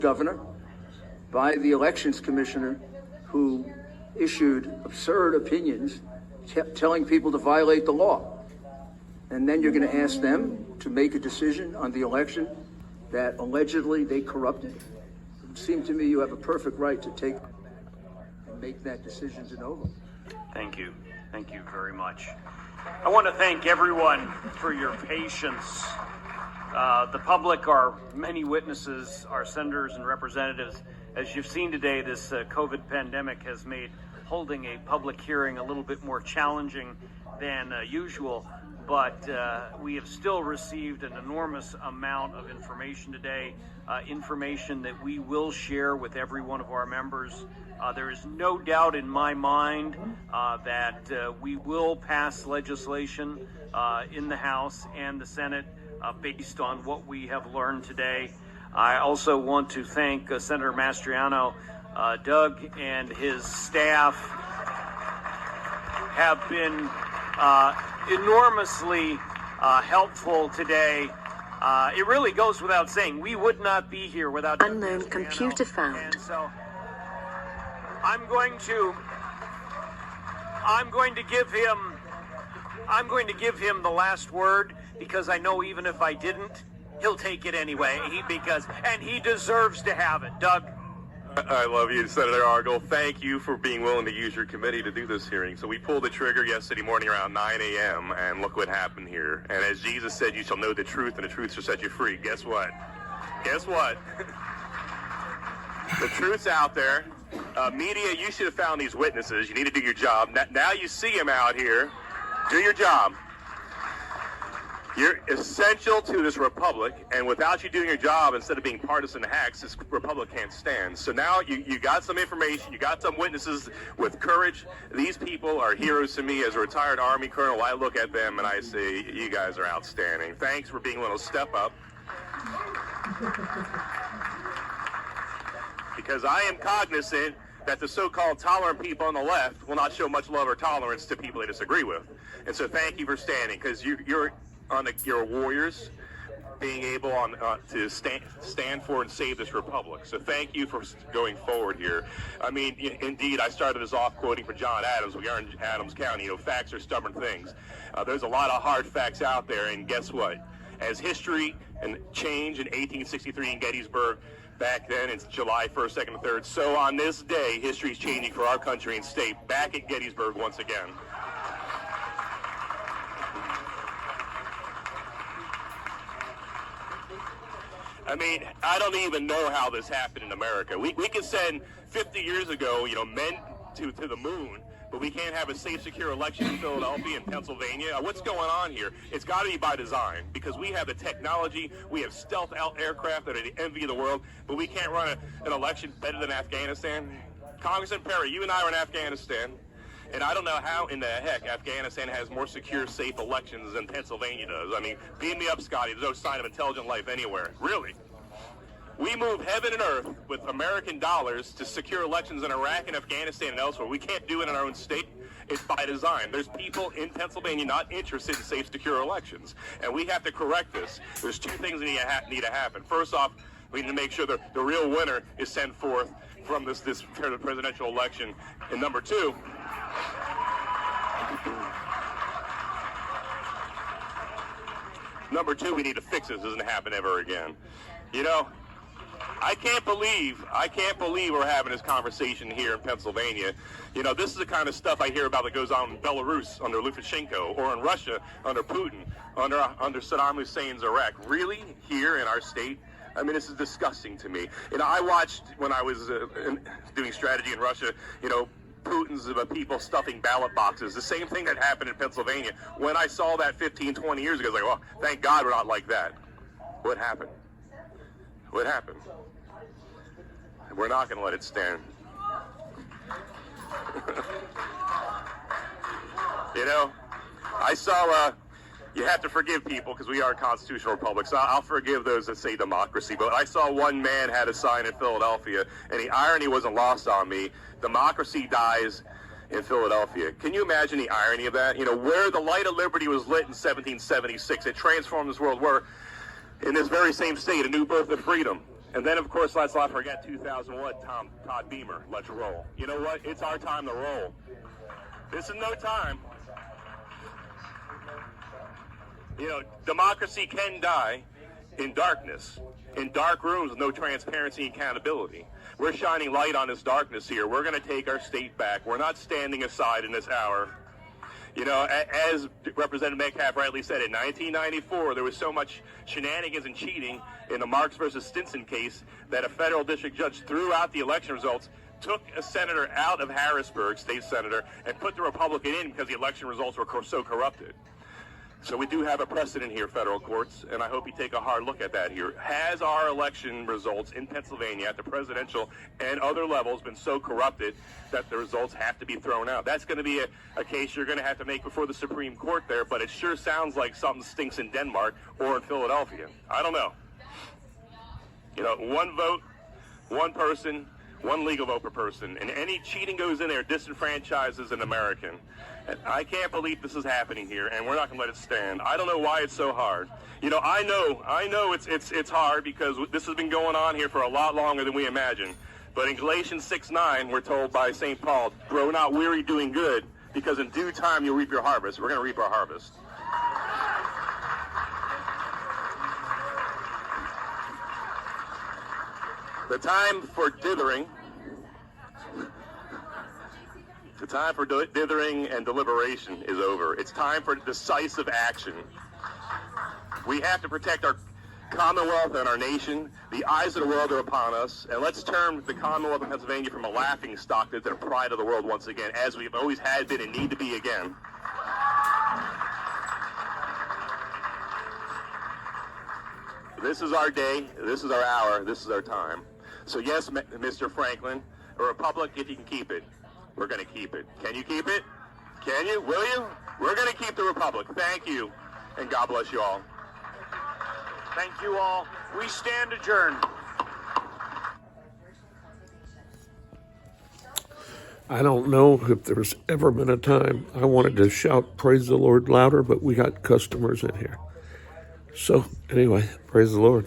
governor, by the elections commissioner, who issued absurd opinions telling people to violate the law. And then you're going to ask them to make a decision on the election that allegedly they corrupted. It seemed to me you have a perfect right to take and make that decision de novo. Thank you. Thank you very much. I want to thank everyone for your patience. The public, our many witnesses, our senators and representatives. As you've seen today, this COVID pandemic has made holding a public hearing a little bit more challenging than usual, but we have still received an enormous amount of information today, information that we will share with every one of our members. There is no doubt in my mind that we will pass legislation in the House and the Senate based on what we have learned today. I also want to thank Senator Mastriano. Doug and his staff have been enormously helpful today. It really goes without saying, we would not be here without unknown computer found. And so I'm going to give him the last word, because I know even if I didn't, he'll take it anyway. And he deserves to have it. Doug. I love you, Senator Argyle. Thank you for being willing to use your committee to do this hearing. So we pulled the trigger yesterday morning around 9 a.m. and look what happened here. And as Jesus said, you shall know the truth, and the truth shall set you free. Guess what? Guess what? The truth's out there. Media, you should have found these witnesses. You need to do your job. Now you see them out here. Do your job. You're essential to this republic, and without you doing your job, instead of being partisan hacks, this republic can't stand. So now you got some information, you got some witnesses with courage. These people are heroes to me as a retired Army colonel. I look at them and I say, you guys are outstanding. Thanks for being willing to step up. Because I am cognizant that the so-called tolerant people on the left will not show much love or tolerance to people they disagree with. And so thank you for standing, because you're warriors, being able to stand for and save this republic. So thank you for going forward here. I mean, indeed, I started this off quoting from John Adams. We are in Adams County. Facts are stubborn things. There's a lot of hard facts out there, and guess what? As history and change in 1863 in Gettysburg, back then it's July 1st, 2nd, and 3rd. So on this day, history is changing for our country and state back at Gettysburg once again. I mean, I don't even know how this happened in America. We can send 50 years ago, men to the moon, but we can't have a safe, secure election in Philadelphia and Pennsylvania. What's going on here? It's got to be by design, because we have the technology, we have stealth aircraft that are the envy of the world, but we can't run an election better than Afghanistan. Congressman Perry, you and I were in Afghanistan, and I don't know how in the heck Afghanistan has more secure, safe elections than Pennsylvania does. I mean, beam me up, Scotty. There's no sign of intelligent life anywhere. Really? We move heaven and earth with American dollars to secure elections in Iraq and Afghanistan and elsewhere. We can't do it in our own state. It's by design. There's people in Pennsylvania not interested in safe, secure elections. And we have to correct this. There's two things that need to happen. First off, we need to make sure the real winner is sent forth from this presidential election. And number two, we need to fix this. It doesn't happen ever again. I can't believe we're having this conversation here in Pennsylvania. This is the kind of stuff I hear about that goes on in Belarus under Lukashenko, or in Russia under Putin, under Saddam Hussein's Iraq. Really? Here in our state? I mean, this is disgusting to me. I watched when I was doing strategy in Russia, Putin's people stuffing ballot boxes. The same thing that happened in Pennsylvania. When I saw that 15, 20 years ago, I was like, well, thank God we're not like that. What happened? What happened? We're not going to let it stand. I saw, you have to forgive people because we are a constitutional republic, so I'll forgive those that say democracy. But I saw one man had a sign in Philadelphia, and the irony wasn't lost on me. Democracy dies in Philadelphia. Can you imagine the irony of that? Where the light of liberty was lit in 1776, it transformed this world. Where in this very same state, a new birth of freedom. And then, of course, let's not forget 2001, Todd Beamer. Let's roll. You know what? It's our time to roll. This is no time. You know, democracy can die in darkness, in dark rooms with no transparency and accountability. We're shining light on this darkness here. We're going to take our state back. We're not standing aside in this hour. You know, as Representative Metcalf rightly said, in 1994, there was so much shenanigans and cheating in the Marks versus Stinson case that a federal district judge threw out the election results, took a senator out of Harrisburg, state senator, and put the Republican in because the election results were so corrupted. So we do have a precedent here, federal courts, and I hope you take a hard look at that here. Has our election results in Pennsylvania at the presidential and other levels been so corrupted that the results have to be thrown out? That's going to be a case you're going to have to make before the Supreme Court there, but it sure sounds like something stinks in Denmark or in Philadelphia. I don't know. You know, one vote, one person, one legal vote per person, and any cheating goes in there disenfranchises an American. And I can't believe this is happening here, and we're not going to let it stand. I don't know why it's so hard. You know, I know it's hard because this has been going on here for a lot longer than we imagine. But in Galatians 6:9, we're told by St. Paul, grow not weary doing good, because in due time you'll reap your harvest. We're going to reap our harvest. The time for dithering. The time for dithering and deliberation is over. It's time for decisive action. We have to protect our Commonwealth and our nation. The eyes of the world are upon us, and let's turn the Commonwealth of Pennsylvania from a laughing stock to the pride of the world once again, as we've always had been and need to be again. This is our day, this is our hour, this is our time. So yes, Mr. Franklin, a republic, if you can keep it, we're going to keep it. Can you keep it? Can you? Will you? We're going to keep the republic. Thank you, and God bless you all. Thank you all. We stand adjourned. I don't know if there's ever been a time I wanted to shout praise the Lord louder, but we got customers in here. So anyway, praise the Lord.